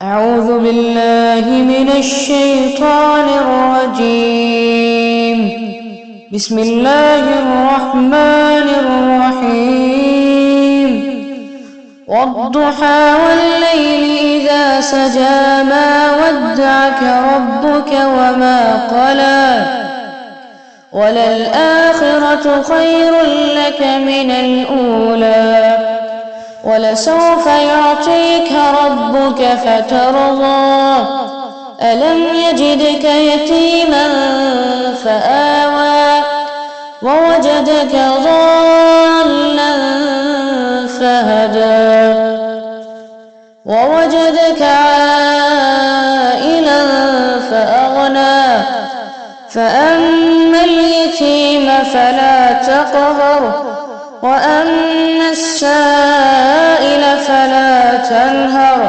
أعوذ بالله من الشيطان الرجيم. بسم الله الرحمن الرحيم. والضحى والليل إذا سجى ما ودعك ربك وما قلى وللآخرة خير لك من الأولى ولسوف يعطيك ربك فترضى ألم يجدك يتيما فآوى ووجدك ضالا فهدى ووجدك عائلا فأغنى فأما اليتيم فلا تقهر وأما السائل فلا تنهر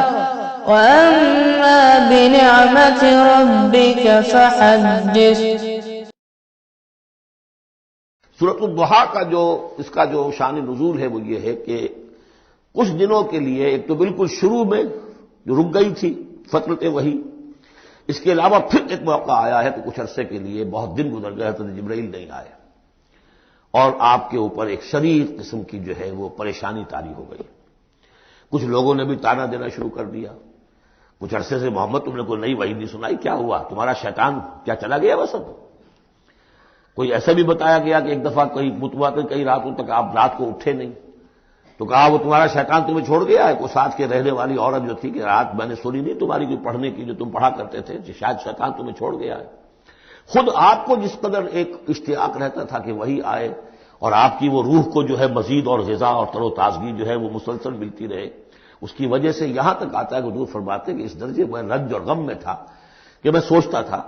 وأما بنعمة ربك فحدث. سورۃ الضحیٰ اس کا جو شان نزول ہے وہ یہ ہے کہ کچھ دنوں کے لیے ایک تو بالکل شروع میں جو رک گئی تھی فترت وحی، اس کے علاوہ پھر ایک موقع آیا ہے کہ کچھ عرصے کے لیے بہت دن گزر گئے حضرت جبرائیل نہیں آئے اور آپ کے اوپر ایک شدید قسم کی جو ہے وہ پریشانی طاری ہو گئی. کچھ لوگوں نے بھی طعنہ دینا شروع کر دیا. کچھ عرصے سے محمد تم نے کوئی نئی وحی نہیں سنائی، کیا ہوا تمہارا شیطان کیا چلا گیا بس اب؟ کوئی ایسا بھی بتایا گیا کہ ایک دفعہ کئی متواتر کئی راتوں تک آپ رات کو اٹھے نہیں تو کہا وہ تمہارا شیطان تمہیں چھوڑ گیا ہے. کوئی ساتھ کے رہنے والی عورت جو تھی کہ رات میں نے سنی نہیں تمہاری کوئی پڑھنے کی جو تم پڑھا کرتے تھے کہ شاید شیطان تمہیں چھوڑ گیا ہے. خود آپ کو جس قدر ایک اشتیاق رہتا تھا کہ وہی آئے اور آپ کی وہ روح کو جو ہے مزید اور غذا اور تر و تازگی جو ہے وہ مسلسل ملتی رہے، اس کی وجہ سے یہاں تک آتا ہے کہ حضور فرماتے ہیں کہ اس درجے میں رنج اور غم میں تھا کہ میں سوچتا تھا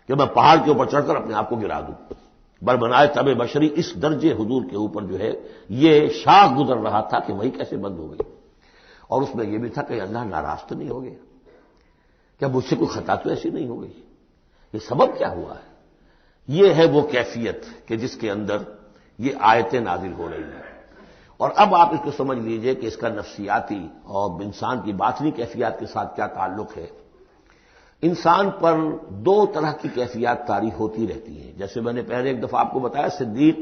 کہ میں پہاڑ کے اوپر چڑھ کر اپنے آپ کو گرا دوں. بربنائے طب بشری اس درجے حضور کے اوپر جو ہے یہ شاخ گزر رہا تھا کہ وہی کیسے بند ہو گئی. اور اس میں یہ بھی تھا کہ اللہ ناراض تو نہیں ہو گیا، کیا مجھ سے کوئی خطا تو ایسی نہیں ہو گئی؟ یہ سبب کیا ہوا ہے؟ یہ ہے وہ کیفیت کہ جس کے اندر یہ آیتیں نازل ہو رہی ہیں. اور اب آپ اس کو سمجھ لیجئے کہ اس کا نفسیاتی اور انسان کی باطنی کیفیات کے ساتھ کیا تعلق ہے. انسان پر دو طرح کی کیفیات طاری ہوتی رہتی ہیں. جیسے میں نے پہلے ایک دفعہ آپ کو بتایا صدیق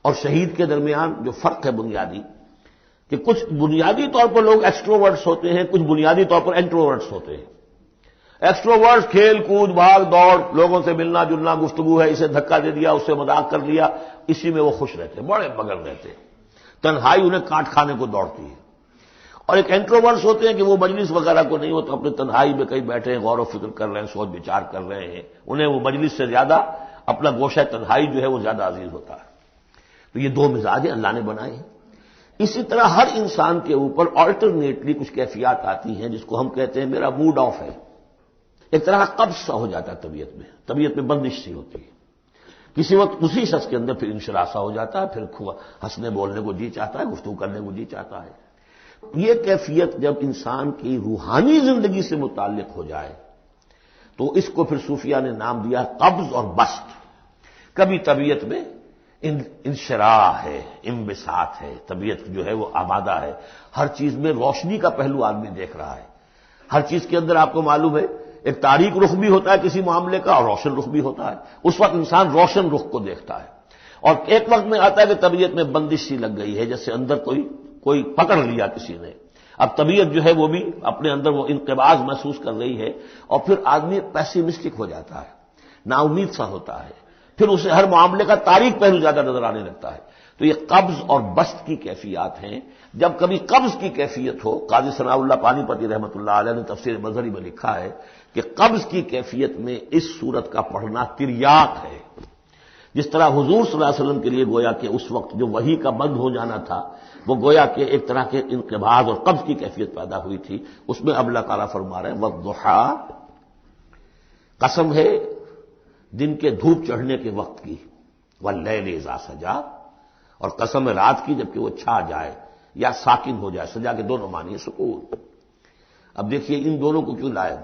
اور شہید کے درمیان جو فرق ہے بنیادی، کہ کچھ بنیادی طور پر لوگ ایکسٹروورٹس ہوتے ہیں، کچھ بنیادی طور پر انٹروورٹس ہوتے ہیں. ایکسٹروورٹس کھیل کود بھاگ دوڑ، لوگوں سے ملنا جلنا، گفتگو ہے، اسے دھکا دے دیا، اس سے مذاق کر لیا، اسی میں وہ خوش رہتے ہیں، بڑے مگن رہتے ہیں. تنہائی انہیں کاٹ کھانے کو دوڑتی ہے. اور ایک انٹروورٹس ہوتے ہیں کہ وہ مجلس وغیرہ کو نہیں ہوتا، اپنے تنہائی میں کہیں بیٹھے ہیں، غور و فکر کر رہے ہیں، سوچ بچار کر رہے ہیں. انہیں وہ مجلس سے زیادہ اپنا گوشہ تنہائی جو ہے وہ زیادہ عزیز ہوتا ہے. تو یہ دو مزاج اللہ نے بنائے ہیں. اسی طرح ہر انسان کے اوپر آلٹرنیٹلی کچھ کیفیات آتی ہیں جس کو ہم کہتے ہیں میرا موڈ آف ہے. ایک طرح کا قبض سا ہو جاتا ہے طبیعت میں بندش سی ہوتی ہے. کسی وقت اسی شخص کے اندر پھر انشراح سا ہو جاتا ہے، پھر ہنسنے بولنے کو جی چاہتا ہے، گفتگو کرنے کو جی چاہتا ہے. یہ کیفیت جب انسان کی روحانی زندگی سے متعلق ہو جائے تو اس کو پھر صوفیہ نے نام دیا قبض اور بسط. کبھی طبیعت میں انشراح ہے، انبساط ہے، طبیعت جو ہے وہ آمادہ ہے، ہر چیز میں روشنی کا پہلو آدمی دیکھ رہا ہے. ہر چیز کے اندر آپ کو معلوم ہے ایک تاریک رخ بھی ہوتا ہے کسی معاملے کا اور روشن رخ بھی ہوتا ہے. اس وقت انسان روشن رخ کو دیکھتا ہے. اور ایک وقت میں آتا ہے کہ طبیعت میں بندش سی لگ گئی ہے، جیسے اندر کوئی پکڑ لیا کسی نے. اب طبیعت جو ہے وہ بھی اپنے اندر وہ انقباض محسوس کر رہی ہے اور پھر آدمی پیسیمسٹک ہو جاتا ہے، نا امید سا ہوتا ہے، پھر اسے ہر معاملے کا تاریک پہلو زیادہ نظر آنے لگتا ہے. تو یہ قبض اور بسط کی کیفیات ہیں. جب کبھی قبض کی کیفیت ہو، قاضی ثناء اللہ پانی پتی رحمۃ اللہ علیہ نے تفسیر مظہری میں لکھا ہے کہ قبض کی کیفیت میں اس صورت کا پڑھنا تریاق ہے. جس طرح حضور صلی اللہ علیہ وسلم کے لیے گویا کہ اس وقت جو وحی کا بند ہو جانا تھا وہ گویا کہ ایک طرح کے انقباض اور قبض کی کیفیت پیدا ہوئی تھی. اس میں اب اللہ تعالیٰ فرما رہے ہیں والضحیٰ، قسم ہے دن کے دھوپ چڑھنے کے وقت کی، واللیل اذا سجا، اور قسم ہے رات کی جبکہ وہ چھا جائے یا ساکن ہو جائے. سجا کے دونوں معنی ہے سکون. اب دیکھیے ان دونوں کو کیوں لائے؟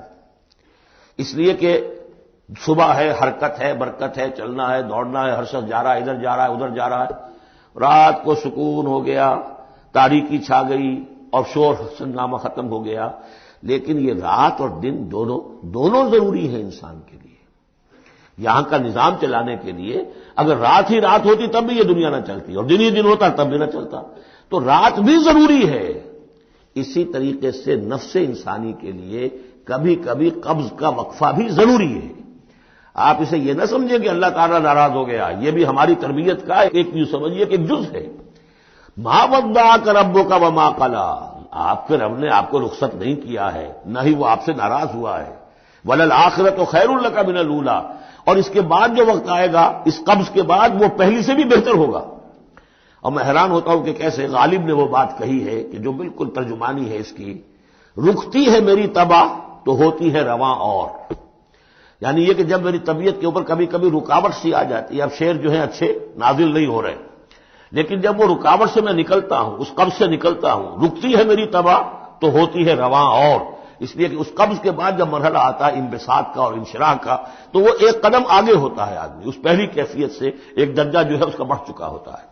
اس لیے کہ صبح ہے، حرکت ہے، برکت ہے، چلنا ہے، دوڑنا ہے، ہر شخص جا رہا ہے، ادھر جا رہا ہے ادھر جا رہا ہے. رات کو سکون ہو گیا، تاریکی چھا گئی، اور شور ہنگامہ ختم ہو گیا، لیکن یہ رات اور دن دونوں ضروری ہیں انسان کے لیے۔ یہاں کا نظام چلانے کے لیے اگر رات ہی رات ہوتی تب بھی یہ دنیا نہ چلتی، اور دن ہی دن ہوتا تب بھی نہ چلتا، تو رات بھی ضروری ہے۔ اسی طریقے سے نفس انسانی کے لیے کبھی کبھی قبض کا وقفہ بھی ضروری ہے۔ آپ اسے یہ نہ سمجھیں کہ اللہ تعالیٰ ناراض ہو گیا، یہ بھی ہماری تربیت کا ایک یوں سمجھیے کہ ایک جز ہے۔ ما ودعک ربک وما قلی، آپ کے رب نے آپ کو رخصت نہیں کیا ہے، نہ ہی وہ آپ سے ناراض ہوا ہے۔ وللآخرۃ خیر لک من الاولی، اور اس کے بعد جو وقت آئے گا اس قبض کے بعد وہ پہلی سے بھی بہتر ہوگا۔ اور میں حیران ہوتا ہوں کہ کیسے غالب نے وہ بات کہی ہے کہ جو بالکل ترجمانی ہے اس کی، رکتی ہے میری تباہ تو ہوتی ہے رواں اور، یعنی یہ کہ جب میری طبیعت کے اوپر کبھی کبھی رکاوٹ سی آ جاتی ہے، اب شعر جو ہے اچھے نازل نہیں ہو رہے، لیکن جب وہ رکاوٹ سے میں نکلتا ہوں، اس قبض سے نکلتا ہوں، رکتی ہے میری تباہ تو ہوتی ہے رواں اور، اس لیے کہ اس قبض کے بعد جب مرحلہ آتا ہے انبساط کا اور انشراح کا، تو وہ ایک قدم آگے ہوتا ہے آدمی، اس پہلی کیفیت سے ایک درجہ جو ہے اس کا بڑھ چکا ہوتا ہے۔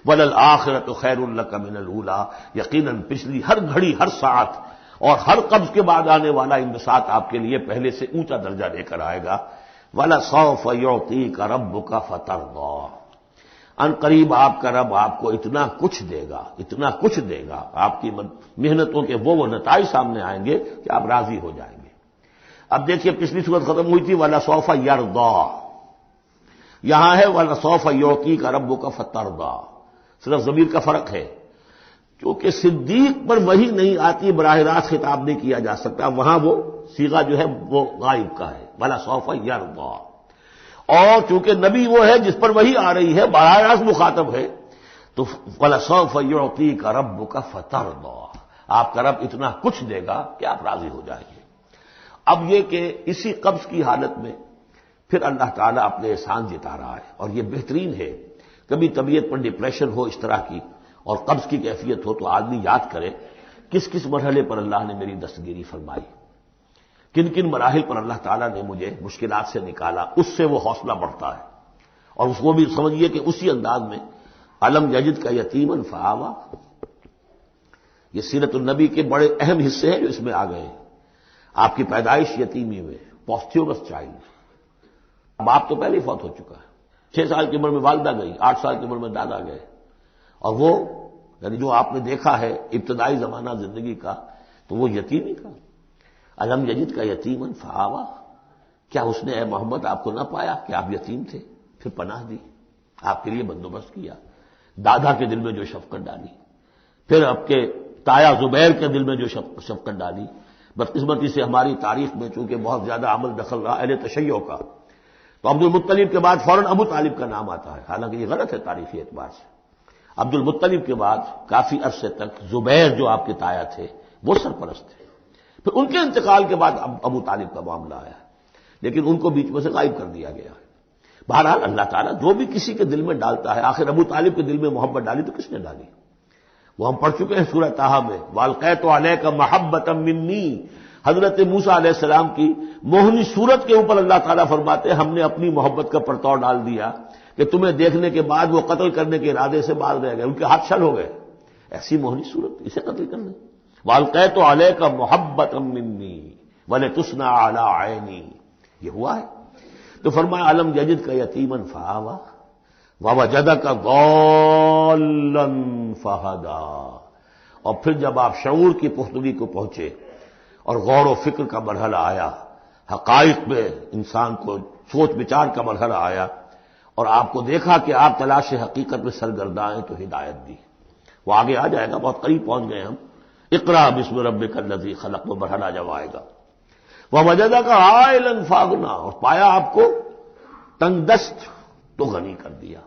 وَلَلْآخِرَةُ خَيْرٌ لَكَ مِنَ الْأُولَىٰ، یقیناً پچھلی ہر گھڑی، ہر ساعت اور ہر قبض کے بعد آنے والا انبساط آپ کے لیے پہلے سے اونچا درجہ لے کر آئے گا۔ وَلَسَوْفَ يُعْطِيكَ رَبُّكَ فَتَرْضَىٰ، ان قریب آپ کا رب آپ کو اتنا کچھ دے گا، اتنا کچھ دے گا، آپ کی محنتوں کے وہ نتائج سامنے آئیں گے کہ آپ راضی ہو جائیں گے۔ اب دیکھیے پچھلی صورت ختم ہوئی تھی وَلَسَوْفَ يَرْضَىٰ، یہاں ہے وَلَسَوْفَ يُعْطِيكَ رَبُّكَ فَتَرْضَىٰ، صرف ضمیر کا فرق ہے، کیونکہ صدیق پر وحی نہیں آتی، براہ راست خطاب نہیں کیا جا سکتا، وہاں وہ صیغہ جو ہے وہ غائب کا ہے، وَلَسَوْفَ يَرْضَىٰ، اور چونکہ نبی وہ ہے جس پر وحی آ رہی ہے، براہ راست مخاطب ہے، تو وَلَسَوْفَ يُعْطِيكَ رَبُّكَ فَتَرْضَىٰ، آپ کا رب اتنا کچھ دے گا کہ آپ راضی ہو جائیں گے۔ اب یہ کہ اسی قبض کی حالت میں پھر اللہ تعالیٰ اپنے احسان جتا رہا ہے، اور یہ بہترین ہے۔ کبھی طبیعت پر ڈپریشن ہو اس طرح کی اور قبض کی کیفیت ہو تو آدمی یاد کرے کس کس مرحلے پر اللہ نے میری دستگیری فرمائی، کن کن مراحل پر اللہ تعالیٰ نے مجھے مشکلات سے نکالا، اس سے وہ حوصلہ بڑھتا ہے۔ اور اس کو بھی سمجھیے کہ اسی انداز میں الم یجد کا یتیمن فآویٰ، یہ سیرت النبی کے بڑے اہم حصے ہیں جو اس میں آ گئے ہیں۔ آپ کی پیدائش یتیمی میں، پوسٹیورس چائلڈ، باپ تو پہلے ہی فوت ہو چکا ہے، 6 سال کی عمر میں والدہ گئی، 8 سال کی عمر میں دادا گئے، اور وہ یعنی جو آپ نے دیکھا ہے ابتدائی زمانہ زندگی کا تو وہ یتیمی کا۔ الم یجد کا یتیمن فآویٰ، کیا اس نے اے محمد آپ کو نہ پایا کہ آپ یتیم تھے، پھر پناہ دی، آپ کے لیے بندوبست کیا، دادا کے دل میں جو شفقت ڈالی، پھر آپ کے تایا زبیر کے دل میں جو شفقت ڈالی۔ بدقسمتی سے ہماری تاریخ میں چونکہ بہت زیادہ عمل دخل رہا اہل تشیع کا، تو عبد المطلب کے بعد فوراً ابو طالب کا نام آتا ہے، حالانکہ یہ غلط ہے تاریخی اعتبار سے۔ عبد المطلب کے بعد کافی عرصے تک زبیر جو آپ کے تایا تھے وہ سرپرست تھے، پھر ان کے انتقال کے بعد ابو طالب کا معاملہ آیا، لیکن ان کو بیچ میں سے غائب کر دیا گیا ہے۔ بہرحال اللہ تعالیٰ جو بھی کسی کے دل میں ڈالتا ہے، آخر ابو طالب کے دل میں محبت ڈالی تو کس نے ڈالی؟ وہ ہم پڑھ چکے ہیں سورہ طٰہٰ میں، وَأَلْقَيْتُ عَلَيْكَ مَحَبَّةً مِّنِّي، حضرت موسیٰ علیہ السلام کی موہنی صورت کے اوپر اللہ تعالیٰ فرماتے ہیں ہم نے اپنی محبت کا پرتو ڈال دیا کہ تمہیں دیکھنے کے بعد وہ قتل کرنے کے ارادے سے باز رہ گئے، ان کے ہاتھ چھل ہو گئے، ایسی موہنی صورت اسے قتل کرنے۔ وَأَلْقَيْتُ عَلَيْكَ مَحَبَّةً مِّنِّي وَلِتُصْنَعَ عَلَىٰ عَيْنِي، یہ ہوا ہے۔ تو فرمایا الم یجد کا یتیمن فآویٰ ووجدک ضالا فہدیٰ، اور پھر جب آپ شعور کی پختگی کو پہنچے اور غور و فکر کا مرحلہ آیا، حقائق میں انسان کو سوچ بچار کا مرحلہ آیا، اور آپ کو دیکھا کہ آپ تلاش حقیقت میں سرگرداں ہیں تو ہدایت دی۔ وہ آگے آ جائے گا، بہت قریب پہنچ گئے ہم، اقرأ بسم ربک الذی خلق، وہ مرحلہ جب آئے گا۔ ووجدک عائلا فاغنیٰ، اور پایا آپ کو تنگ دست تو غنی کر دیا۔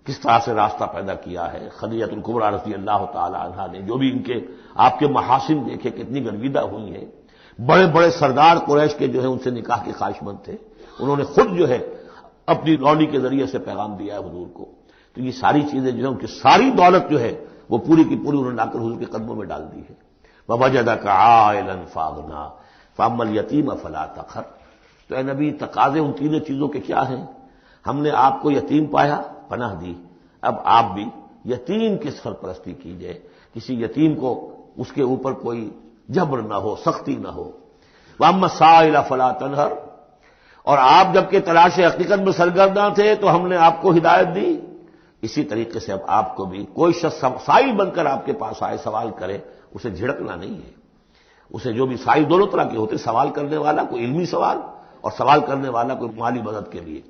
کس طرح سے راستہ پیدا کیا ہے خدیجہ الکبریٰ رضی اللہ تعالی عنہا نے، جو بھی ان کے آپ کے محاسن دیکھے کتنی گرویدہ ہوئی ہیں۔ بڑے بڑے سردار قریش کے جو ہے ان سے نکاح کے خواہش مند تھے، انہوں نے خود جو ہے اپنی لونی کے ذریعے سے پیغام دیا ہے حضور کو۔ تو یہ ساری چیزیں جو ہے ان کی ساری دولت جو ہے وہ پوری کی پوری انہوں نے لا کر حضور کے قدموں میں ڈال دی ہے۔ ووجدک عائلا فاغنیٰ فاما الیتیم فلا تقہر، تو اے نبی تقاضے ان تینوں چیزوں کے کیا ہیں؟ ہم نے آپ کو یتیم پایا، پناہ دی، اب آپ بھی یتیم کی سرپرستی کیجئے، کسی یتیم کو اس کے اوپر کوئی جبر نہ ہو، سختی نہ ہو۔ وَأَمَّا السَّائِلَ فَلَا تَنْهَرْ، اور آپ جبکہ تلاش حقیقت میں سرگرداں تھے تو ہم نے آپ کو ہدایت دی، اسی طریقے سے اب آپ کو بھی کوئی شخص سائل بن کر آپ کے پاس آئے، سوال کرے، اسے جھڑکنا نہیں ہے۔ اسے جو بھی سائل دونوں طرح کے ہوتے، سوال کرنے والا کوئی علمی سوال اور سوال کرنے والا کوئی مالی مدد کے لیے۔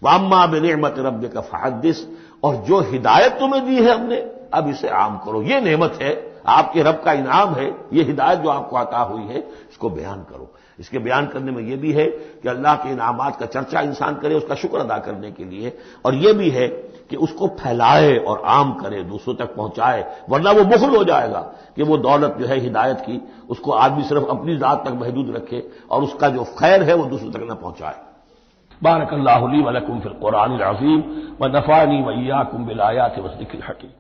وَأَمَّا بِنِعْمَةِ رَبِّكَ فَحَدِّثْ، اور جو ہدایت تمہیں دی ہے ہم نے، اب اسے عام کرو، یہ نعمت ہے، آپ کے رب کا انعام ہے، یہ ہدایت جو آپ کو عطا ہوئی ہے، اس کو بیان کرو۔ اس کے بیان کرنے میں یہ بھی ہے کہ اللہ کے انعامات کا چرچا انسان کرے اس کا شکر ادا کرنے کے لیے، اور یہ بھی ہے کہ اس کو پھیلائے اور عام کرے، دوسروں تک پہنچائے، ورنہ وہ بخل ہو جائے گا کہ وہ دولت جو ہے ہدایت کی، اس کو آدمی صرف اپنی ذات تک محدود رکھے اور اس کا جو خیر ہے وہ دوسروں تک نہ پہنچائے۔ بارک اللہ لی و لکم فی القرآن العظیم ونفعنی و ایاکم بالآیات والذکر الحکیم۔